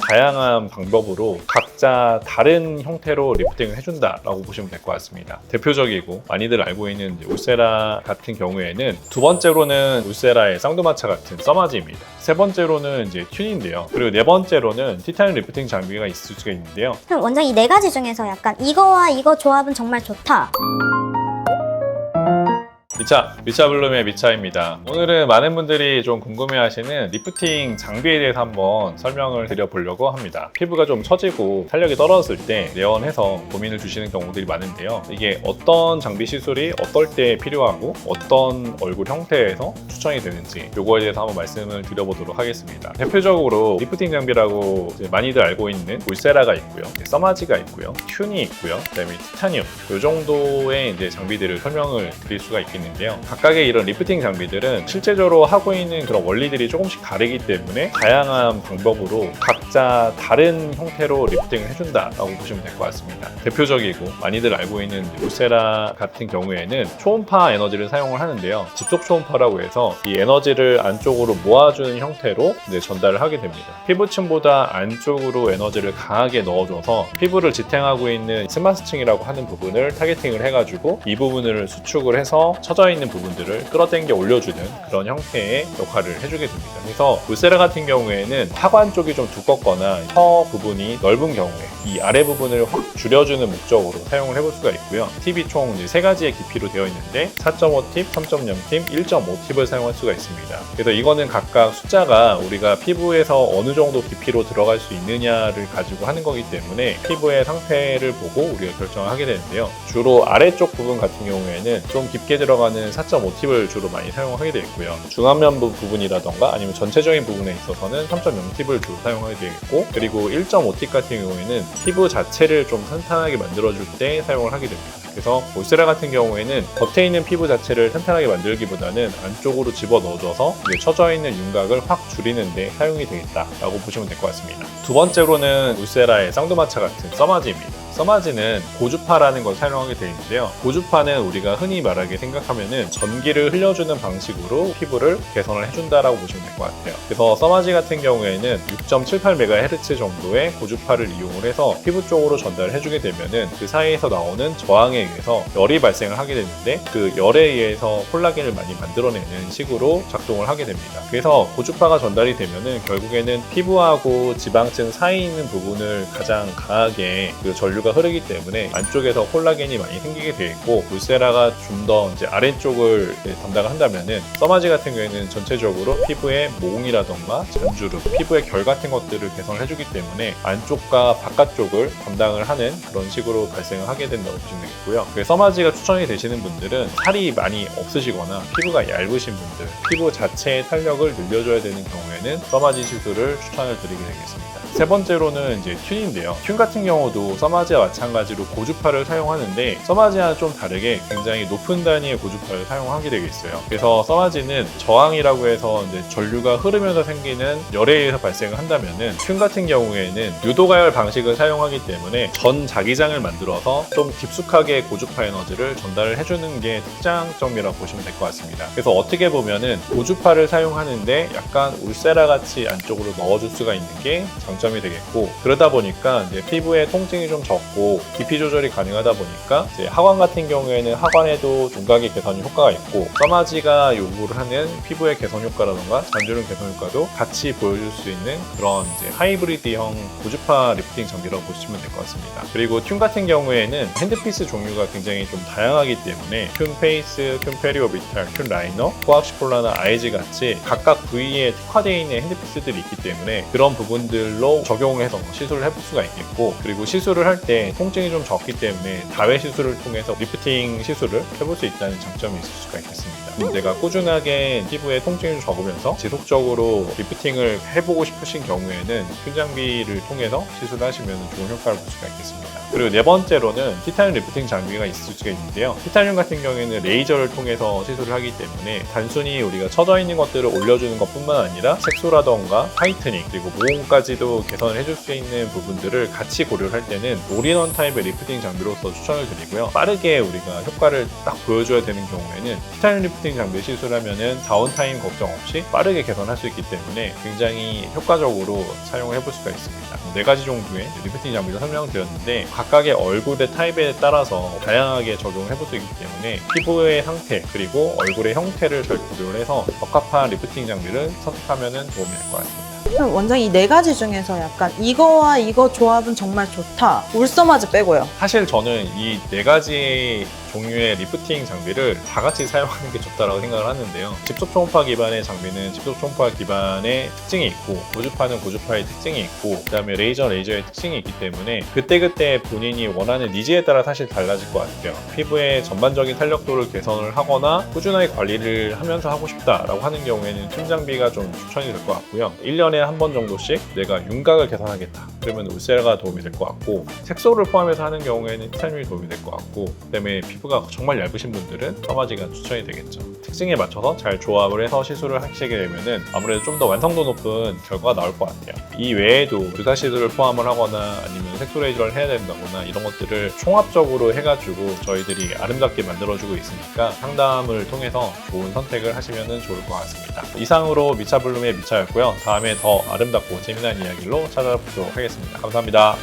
다양한 방법으로 각자 다른 형태로 리프팅을 해준다라고 보시면 될 것 같습니다. 대표적이고 많이들 알고 있는 울세라 같은 경우에는 두 번째로는 울세라의 쌍두마차 같은 써마지입니다. 세 번째로는 이제 튠인데요. 그리고 네 번째로는 티타늄 리프팅 장비가 있을 수가 있는데요. 그럼 원장 이 네 가지 중에서 약간 이거와 이거 조합은 정말 좋다. 미차블룸의 미차입니다. 오늘은 많은 분들이 좀 궁금해하시는 리프팅 장비에 대해서 한번 설명을 드려보려고 합니다. 피부가 좀 처지고 탄력이 떨어졌을 때 내원해서 고민을 주시는 경우들이 많은데요. 이게 어떤 장비 시술이 어떨 때 필요하고 어떤 얼굴 형태에서 추천이 되는지 이거에 대해서 한번 말씀을 드려보도록 하겠습니다. 대표적으로 리프팅 장비라고 이제 많이들 알고 있는 울세라가 있고요, 써마지가 있고요, 튠이 있고요, 그다음에 티타늄 이 정도의 이제 장비들을 설명을 드릴 수가 있겠는데요. 각각의 이런 리프팅 장비들은 실제적으로 하고 있는 그런 원리들이 조금씩 다르기 때문에 다양한 방법으로 각자 다른 형태로 리프팅을 해준다라고 보시면 될 것 같습니다. 대표적이고 많이들 알고 있는 울세라 같은 경우에는 초음파 에너지를 사용을 하는데요. 집속 초음파라고 해서 이 에너지를 안쪽으로 모아주는 형태로 이제 전달을 하게 됩니다. 피부층보다 안쪽으로 에너지를 강하게 넣어줘서 피부를 지탱하고 있는 스마스층이라고 하는 부분을 타겟팅을 해가지고 이 부분을 수축을 해서 처져 있는 부분들을 끌어당겨 올려주는 그런 형태의 역할을 해주게 됩니다. 그래서 울세라 같은 경우에는 하관 쪽이 좀 두껍거나 혀 부분이 넓은 경우에 이 아래 부분을 확 줄여주는 목적으로 사용을 해볼 수가 있고요. 팁이 총 3가지의 깊이로 되어 있는데 4.5팁, 3.0팁, 1.5팁을 사용할 수가 있습니다. 그래서 이거는 각각 숫자가 우리가 피부에서 어느 정도 깊이로 들어갈 수 있느냐를 가지고 하는 거기 때문에 피부의 상태를 보고 우리가 결정을 하게 되는데요. 주로 아래쪽 부분 같은 경우에는 좀 깊게 들어가는 4.5팁을 주로 많이 사용하게 되겠고요. 중안면 부분이라던가 아니면 전체적인 부분에 있어서는 3.0팁을 주로 사용하게 되겠고, 그리고 1.5팁 같은 경우에는 피부 자체를 좀 탄탄하게 만들어줄 때 사용을 하게 됩니다. 그래서 울세라 같은 경우에는 겉에 있는 피부 자체를 탄탄하게 만들기보다는 안쪽으로 집어 넣어줘서 처져 있는 윤곽을 확 줄이는데 사용이 되겠다라고 보시면 될 것 같습니다. 두 번째로는 울세라의 쌍두마차 같은 써마지입니다. 써마지는 고주파라는 걸 사용하게 되어 있는데요. 고주파는 우리가 흔히 말하게 생각하면은 전기를 흘려주는 방식으로 피부를 개선을 해준다라고 보시면 될 것 같아요. 그래서 써마지 같은 경우에는 6.78MHz 정도의 고주파를 이용을 해서 피부 쪽으로 전달을 해주게 되면은 그 사이에서 나오는 저항에 의해서 열이 발생을 하게 되는데 그 열에 의해서 콜라겐을 많이 만들어내는 식으로 작동을 하게 됩니다. 그래서 고주파가 전달이 되면은 결국에는 피부하고 지방층 사이에 있는 부분을 가장 강하게 그 전류가 흐르기 때문에 안쪽에서 콜라겐이 많이 생기게 되어 있고, 울세라가 좀 더 이제 아래쪽을 담당을 한다면은 써마지 같은 경우에는 전체적으로 피부의 모공이라던가 잔주름, 피부의 결 같은 것들을 개선을 해주기 때문에 안쪽과 바깥쪽을 담당을 하는 그런 식으로 발생을 하게 된다고 보시면 되겠고요. 써마지가 추천이 되시는 분들은 살이 많이 없으시거나 피부가 얇으신 분들, 피부 자체의 탄력을 늘려줘야 되는 경우에는 써마지 시술을 추천을 드리게 되겠습니다. 세 번째로는 이제 튠인데요. 튠 같은 경우도 써마지와 마찬가지로 고주파를 사용하는데 써마지와는 좀 다르게 굉장히 높은 단위의 고주파를 사용하게 되겠어요. 그래서 써마지는 저항이라고 해서 이제 전류가 흐르면서 생기는 열에 의해서 발생을 한다면은 튠 같은 경우에는 유도가열 방식을 사용하기 때문에 전 자기장을 만들어서 좀 깊숙하게 고주파 에너지를 전달을 해주는 게 특장점이라고 보시면 될 것 같습니다. 그래서 어떻게 보면은 고주파를 사용하는데 약간 울세라 같이 안쪽으로 넣어줄 수가 있는 게 장점이 되겠고, 그러다 보니까 이제 피부에 통증이 좀 적고 깊이 조절이 가능하다 보니까 이제 하관 같은 경우에는 하관에도 윤곽의 개선 효과가 있고, 써마지가 요구를 하는 피부의 개선 효과라던가 잔주름 개선 효과도 같이 보여줄 수 있는 그런 이제 하이브리드형 고주파 리프팅 장비라고 보시면 될 것 같습니다. 그리고 튠 같은 경우에는 핸드피스 종류가 굉장히 좀 다양하기 때문에 튠 페이스, 튠 페리오비탈, 튠 라이너, 코악시폴라나 아이즈 같이 각각 부위에 특화되어 있는 핸드피스들이 있기 때문에 그런 부분들로 적용해서 시술을 해볼 수가 있겠고, 그리고 시술을 할 때 통증이 좀 적기 때문에 다회 시술을 통해서 리프팅 시술을 해볼 수 있다는 장점이 있을 수가 있겠습니다. 내가 꾸준하게 피부에 통증이 좀 적으면서 지속적으로 리프팅을 해보고 싶으신 경우에는 튠 장비를 통해서 시술을 하시면 좋은 효과를 볼 수가 있겠습니다. 그리고 네 번째로는 티타늄 리프팅 장비가 있을 수가 있는데요. 티타늄 같은 경우에는 레이저를 통해서 시술을 하기 때문에 단순히 우리가 처져 있는 것들을 올려주는 것뿐만 아니라 색소라던가 타이트닝, 그리고 모공까지도 개선을 해줄 수 있는 부분들을 같이 고려를 할 때는 올인원 타입의 리프팅 장비로서 추천을 드리고요. 빠르게 우리가 효과를 딱 보여줘야 되는 경우에는 티타늄 리프팅 장비 시술하면은 다운타임 걱정 없이 빠르게 개선할 수 있기 때문에 굉장히 효과적으로 사용을 해볼 수가 있습니다. 4가지 정도의 리프팅 장비를 설명드렸는데 각각의 얼굴의 타입에 따라서 다양하게 적용을 해볼 수 있기 때문에 피부의 상태 그리고 얼굴의 형태를 잘 고려를 해서 적합한 리프팅 장비를 선택하면 도움이 될 것 같습니다. 그럼 원장님 이 4가지 중에서 약간 이거와 이거 조합은 정말 좋다. 울서마즈 빼고요. 사실 저는 이 4가지 종류의 리프팅 장비를 다 같이 사용하는 게 좋다고 생각을 하는데요. 직접 초음파 기반의 장비는 직접 초음파 기반의 특징이 있고 고주파는 고주파의 특징이 있고 그다음에 레이저의 특징이 있기 때문에 그때그때 본인이 원하는 니즈에 따라 사실 달라질 것 같아요. 피부의 전반적인 탄력도를 개선을 하거나 꾸준하게 관리를 하면서 하고 싶다라고 하는 경우에는 틈 장비가 좀 추천이 될 것 같고요. 1년에 한 번 정도씩 내가 윤곽을 개선하겠다. 그러면 울세라가 도움이 될 것 같고 색소를 포함해서 하는 경우에는 티타늄이 도움이 될 것 같고 그다음에 피부가 정말 얇으신 분들은 써마지가 추천이 되겠죠. 특징에 맞춰서 잘 조합을 해서 시술을 하시게 되면은 아무래도 좀 더 완성도 높은 결과가 나올 것 같아요. 이 외에도 주사 시술을 포함을 하거나 아니면 색소 레이저를 해야 된다거나 이런 것들을 총합적으로 해가지고 저희들이 아름답게 만들어주고 있으니까 상담을 통해서 좋은 선택을 하시면 좋을 것 같습니다. 이상으로 미차블룸의 미차였고요. 다음에 더 아름답고 재미난 이야기로 찾아뵙도록 하겠습니다. 감사합니다.